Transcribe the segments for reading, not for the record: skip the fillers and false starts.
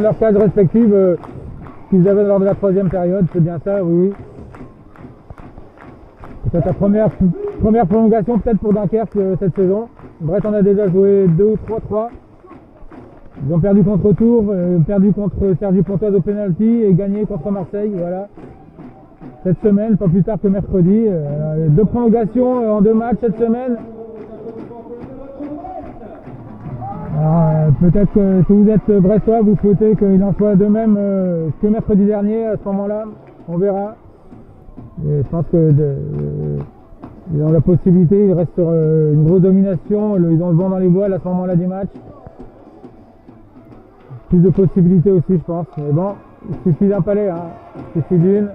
leur case respective qu'ils avaient lors de la troisième période, c'est bien ça, oui. C'est ta première prolongation peut-être pour Dunkerque cette saison. Brest en a déjà joué 2 ou 3-3. Ils ont perdu contre Tours, perdu contre Sergi Pontoise au penalty et gagné contre Marseille, voilà. Cette semaine, pas plus tard que mercredi. 2 prolongations en 2 matchs cette semaine. Peut-être que si vous êtes brestois, vous souhaitez qu'il en soit de même que mercredi dernier, à ce moment-là, on verra. Et je pense que ils ont la possibilité, il reste une grosse domination, ils ont le vent dans les voiles à ce moment-là du match. Plus de possibilités aussi, je pense. Mais bon, il suffit d'un palais, hein. Il suffit d'une.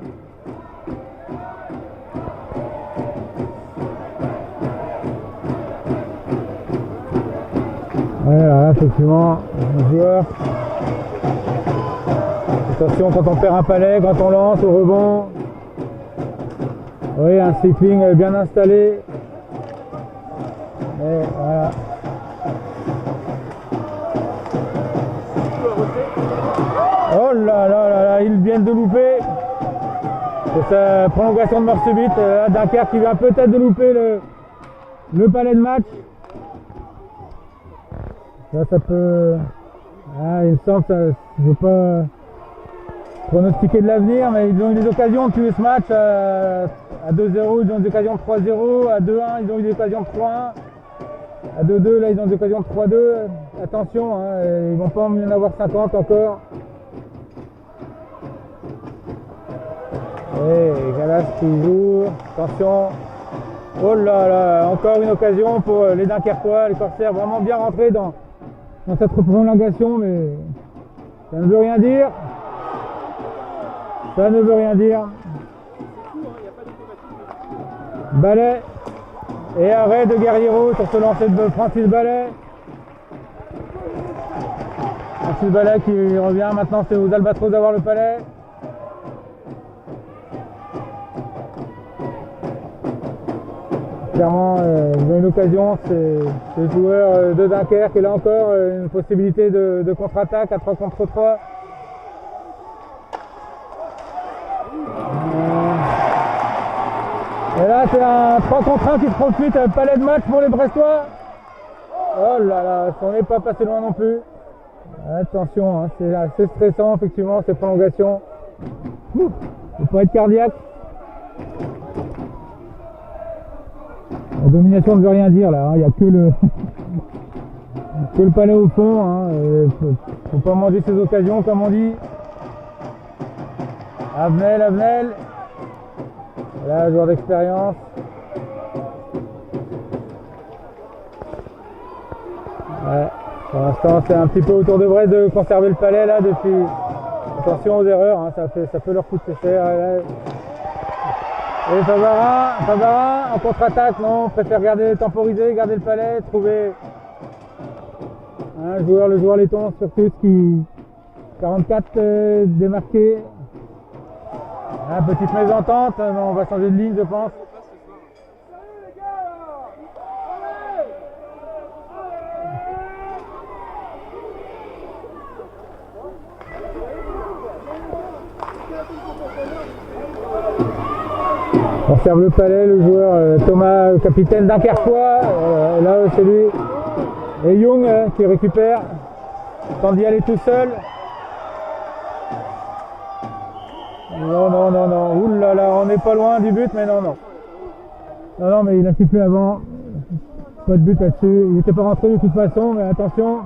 Voilà, effectivement, un joueur. Attention quand on perd un palais, quand on lance au rebond. Oui, un cycling bien installé. Et voilà. Oh là là là là, ils viennent de louper. C'est sa prolongation de mort subite. Dunkerque qui vient peut-être de louper le palais de match. Ça peut... Ah, il me semble que je ne veux pas pronostiquer de l'avenir, mais ils ont eu des occasions de tuer ce match à 2-0, ils ont eu des occasions de 3-0, à 2-1, ils ont eu des occasions de 3-1, à 2-2, là ils ont des occasions de 3-2. Attention, hein, ils vont pas en avoir 50 encore. Et Galas qui joue, attention. Oh là là, encore une occasion pour les Dunkerquois, les Corsaires, vraiment bien rentrés dans cette prolongation, mais ça ne veut rien dire. Ça ne veut rien dire. Ballet et arrêt de Guerriero sur ce lancer de Francis Ballet. Francis Ballet qui revient, maintenant c'est aux Albatros d'avoir le palais. Clairement, ils ont une occasion, c'est les joueurs de Dunkerque, et là encore une possibilité de contre-attaque à 3 contre 3. Et là c'est un 3 contre 1 qui se profite, un palais de match pour les Brestois. Oh là là, on n'est pas passé loin non plus. Attention, hein, c'est assez stressant effectivement ces prolongations. Il ne faut pas être cardiaque. La domination ne veut rien dire là, il n'y a que le palais au fond. Hein, faut pas manger ses occasions comme on dit. Avenel. Là, joueur d'expérience. Ouais, pour l'instant, c'est un petit peu autour de Brest de conserver le palais là depuis. Attention aux erreurs, hein, ça peut leur coûter cher. Là. Et Favarin en contre-attaque, non, on préfère temporiser, garder le palais, trouver un joueur, le joueur laiton surtout, qui 44 démarqué. Ah, petite mésentente, on va changer de ligne je pense. On observe le palais, le joueur Thomas, capitaine Dunkerquois, là c'est lui. Et Young qui récupère, tente d'y aller tout seul. Non. Ouh là là, on n'est pas loin du but, mais non. Non, mais il a sifflé avant. Pas de but là-dessus. Il n'était pas rentré de toute façon, mais attention.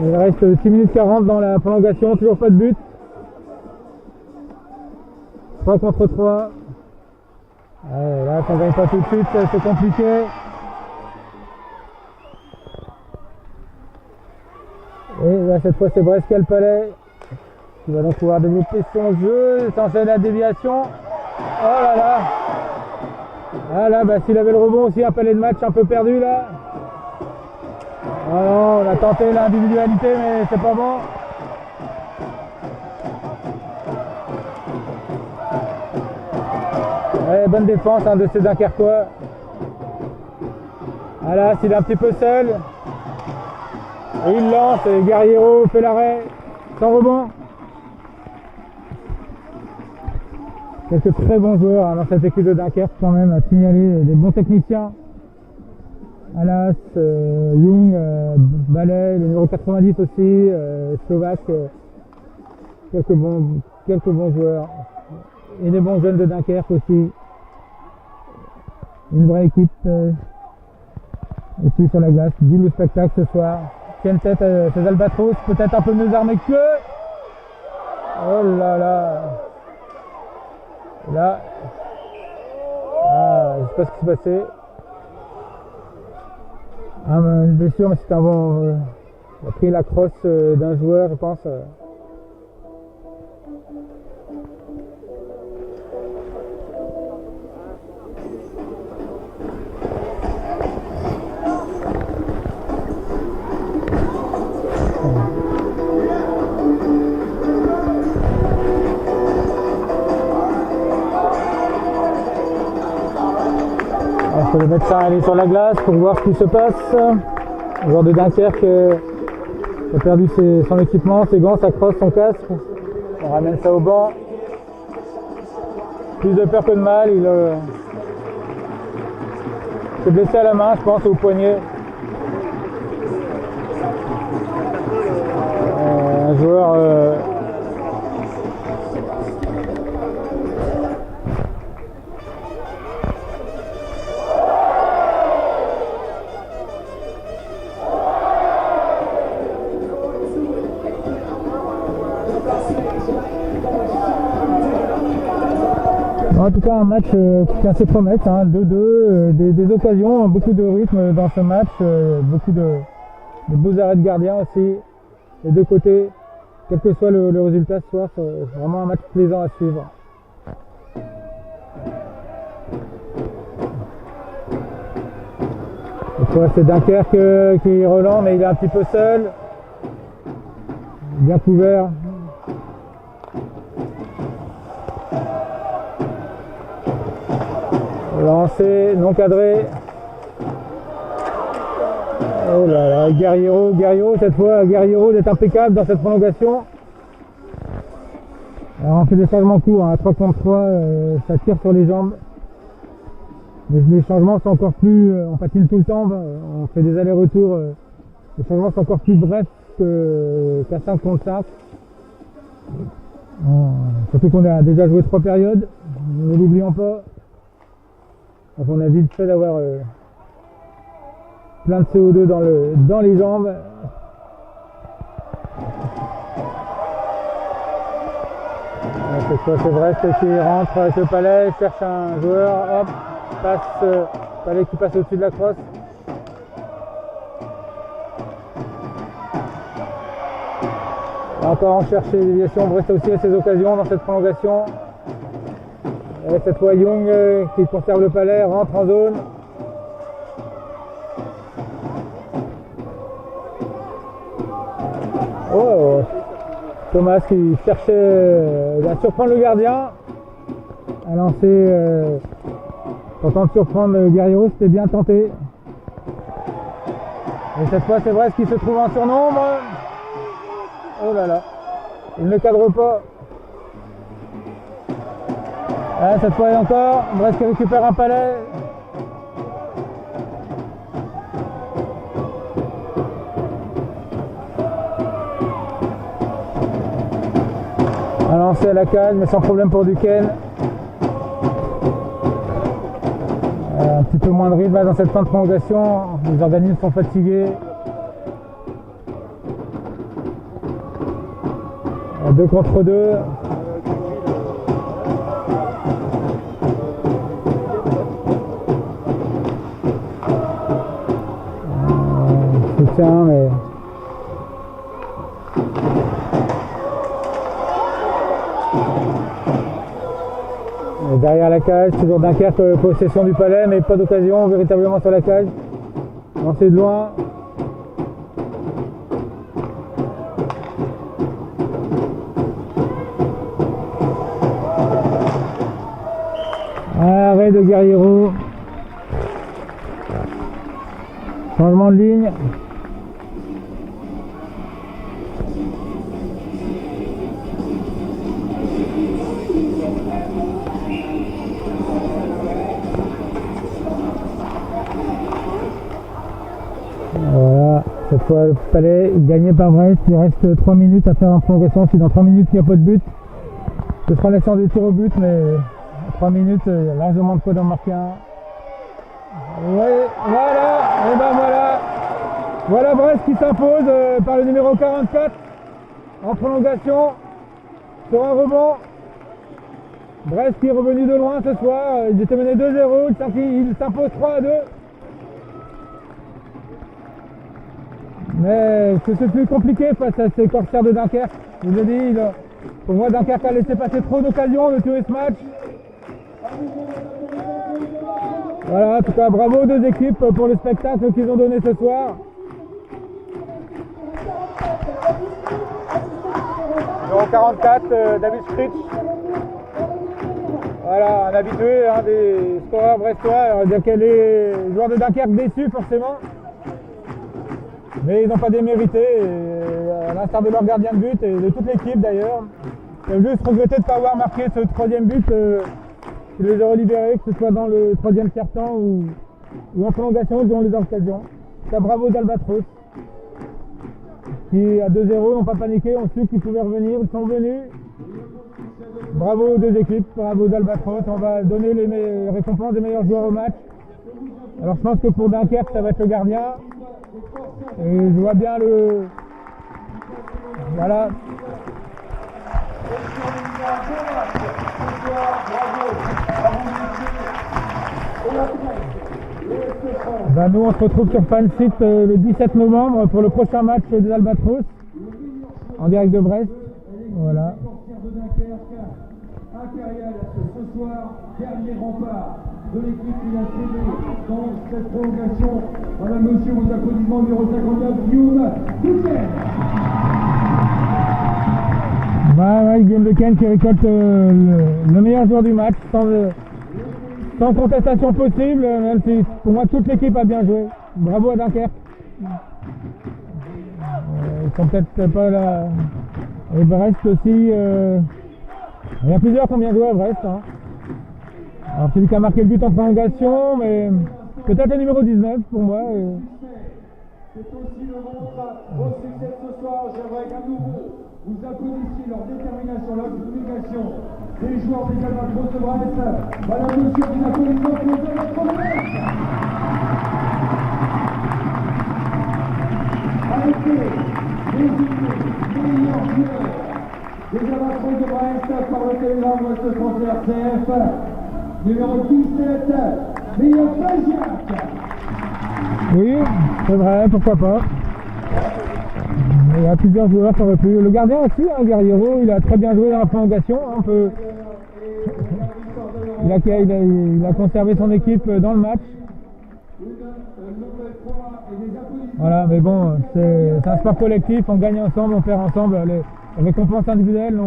Il reste 6 minutes 40 dans la prolongation, toujours pas de but. 3 contre 3. Ouais, là, ça ne gagne pas tout de suite, c'est compliqué. Et là, cette fois, c'est Brest qui a le palais. Qui va donc pouvoir développer son jeu. S'enchaîne la déviation. Oh là là. Ah là, s'il avait le rebond aussi, un palais de match un peu perdu là. Oh non, on a tenté l'individualité, mais c'est pas bon. Ouais, bonne défense de ces Dunkerquois. Voilà, s'il est un petit peu seul. Et il lance, et Guerriero fait l'arrêt, sans rebond. Quelques très bons joueurs dans cette équipe de Dunkerque quand même, à signaler des bons techniciens. Alas, Young, Ballet, le numéro 90 aussi, Slovaque, quelques bons joueurs. Et des bons jeunes de Dunkerque aussi. Une vraie équipe ici sur la glace. Double spectacle ce soir. Tiennent tête ces Albatros, peut-être un peu mieux armés qu'eux. Oh là là. Là. Ah, je sais pas ce qui s'est passé. Ah, une blessure, mais c'était un bon. Il a pris la crosse d'un joueur, je pense. Le médecin est sur la glace pour voir ce qui se passe. Le joueur de Dunkerque a perdu son équipement, ses gants, sa crosse, son casque. On ramène ça au banc. Plus de peur que de mal. Il s'est blessé à la main, je pense, au poignet. Un joueur en tout cas un match qui est assez prometteur, 2-2, des occasions, beaucoup de rythme dans ce match, beaucoup de beaux arrêts de gardien aussi, les deux côtés, quel que soit le résultat ce soir, c'est vraiment un match plaisant à suivre. C'est Dunkerque qui relance, mais il est un petit peu seul, bien couvert. Lancé, non cadré. Oh là là, Guerriero, cette fois, Guerriero d'être impeccable dans cette prolongation. Alors on fait des changements courts, à 3 contre 3, ça tire sur les jambes. Mais les changements sont encore plus, on patine tout le temps, on fait des allers-retours. Les changements sont encore plus brefs qu'à 5 contre 5. Surtout qu'on a déjà joué 3 périodes, ne l'oublions pas. Donc on a vite fait d'avoir plein de CO2 dans les jambes. Cette fois c'est Brest qui rentre avec le Palais, cherche un joueur, hop, passe, Palais qui passe au-dessus de la crosse. Encore en chercher déviation, Brest aussi a ses occasions dans cette prolongation. Et cette fois Young qui conserve le Palais, rentre en zone. Oh, Thomas qui cherchait à surprendre le gardien, a lancé, tentant de surprendre Guerriero, c'était bien tenté. Et cette fois c'est Brest qui se trouve en surnombre. Oh là là, il ne cadre pas. Ah, cette fois et encore, Brest qui récupère un Palais. Un lancé à la cage, mais sans problème pour Duquesne. Un petit peu moins de rythme dans cette fin de prolongation, les organismes sont fatigués. 2 contre 2. Soutien, mais derrière la cage, toujours Dunkerque, possession du Palais, mais pas d'occasion véritablement sur la cage. Lancé de loin. Arrêt de Guerriero. Changement de ligne. Voilà, cette fois le palais gagné par Brest. Il reste 3 minutes à faire en prolongation. Si dans 3 minutes il n'y a pas de but, ce sera la séance des tirs au but, mais 3 minutes, il y a largement de quoi d'en marquer un. Ouais, voilà, et ben voilà. Voilà Brest qui s'impose par le numéro 44 en prolongation sur un rebond. Brest qui est revenu de loin ce soir. Ils étaient menés 2-0, il s'impose 3-2. Mais c'est plus compliqué face à ces corsaires de Dunkerque. Je vous ai dit, pour moi Dunkerque a laissé passer trop d'occasions de tuer ce match. Voilà, en tout cas bravo aux deux équipes pour le spectacle qu'ils ont donné ce soir. Numéro 44, David Stritch. Voilà, un habitué, un des scoreurs brestois. Les joueurs de Dunkerque déçus forcément. Mais ils n'ont pas démérité, à l'instar de leur gardien de but et de toute l'équipe d'ailleurs. J'ai juste regretté de ne pas avoir marqué ce troisième but qui les aurait libérés, que ce soit dans le troisième quart-temps ou en prolongation durant les occasions. Bravo d'Albatros, qui à 2-0 n'ont pas paniqué, ont su qu'ils pouvaient revenir, ils sont venus. Bravo aux deux équipes, bravo d'Albatros. On va donner les récompenses des meilleurs joueurs au match. Alors je pense que pour Dunkerque, ça va être le gardien. Et je vois bien le... Voilà. Ben nous on se retrouve sur Fansite le 17 novembre pour le prochain match des Albatros en direct de Brest. Voilà. Ce soir, dernier rempart de l'équipe qui a cédé dans cette prolongation. Madame, monsieur, vos applaudissements numéro 59, Guillaume Duquesne. Ouais, Guillaume Duquesne qui récolte le meilleur joueur du match, sans contestation possible, même si pour moi toute l'équipe a bien joué. Bravo à Dunkerque. Ils sont peut-être pas là. Et Brest aussi. Il y a plusieurs qui ont bien joué à Brest. Hein. Alors celui qui a marqué le but en prolongation, mais peut-être le numéro 19 pour moi. C'est aussi le montre au succès de ce soir. J'aimerais qu'à nouveau vous applaudissiez leur détermination, leur abnégation. Les joueurs des Albatros de Brest. Madame, monsieur, des applaudissements pour les Albatros de Brest. Arrêtez, désignez les meilleurs joueurs des Albatros de Brest par le télégramme Ouest Français RCF. Numéro 17, Léon Fagiac. Oui, c'est vrai, pourquoi pas. Il y a plusieurs joueurs qui auraient pu. Le gardien aussi, hein, Guerriero, il a très bien joué dans la prolongation. Il a conservé son équipe dans le match. Voilà, mais bon, c'est un sport collectif, on gagne ensemble, on perd ensemble. Les récompenses individuelles,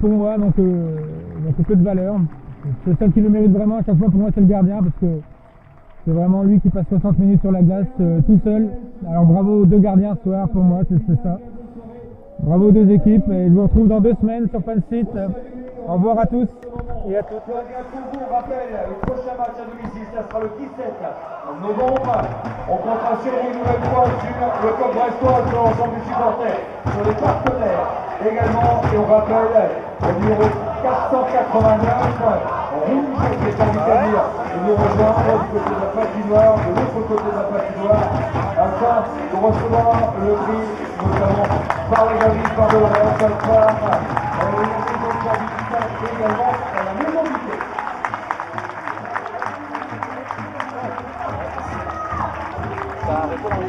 pour moi, n'ont que peu de valeur. C'est celle qui le mérite vraiment à chaque fois, pour moi, c'est le gardien, parce que c'est vraiment lui qui passe 60 minutes sur la glace tout seul. Alors bravo aux deux gardiens ce soir, pour moi, c'est ça. Bravo aux deux équipes, et je vous retrouve dans 2 semaines sur Fansite. Au revoir à tous et à toutes. On rappelle, le prochain match à domicile, ça sera le 17 novembre. On comptera sur une nouvelle fois sur le club brestois, sur l'ensemble des supporters, sur les partenaires également. Et on rappelle le numéro 489, Rouge, qui est invité à venir nous rejoindre du côté de la patinoire, de l'autre côté de la patinoire, afin de recevoir le prix, notamment par les avis, par de la plateforme, également à la maison du thé. Ça a répondu.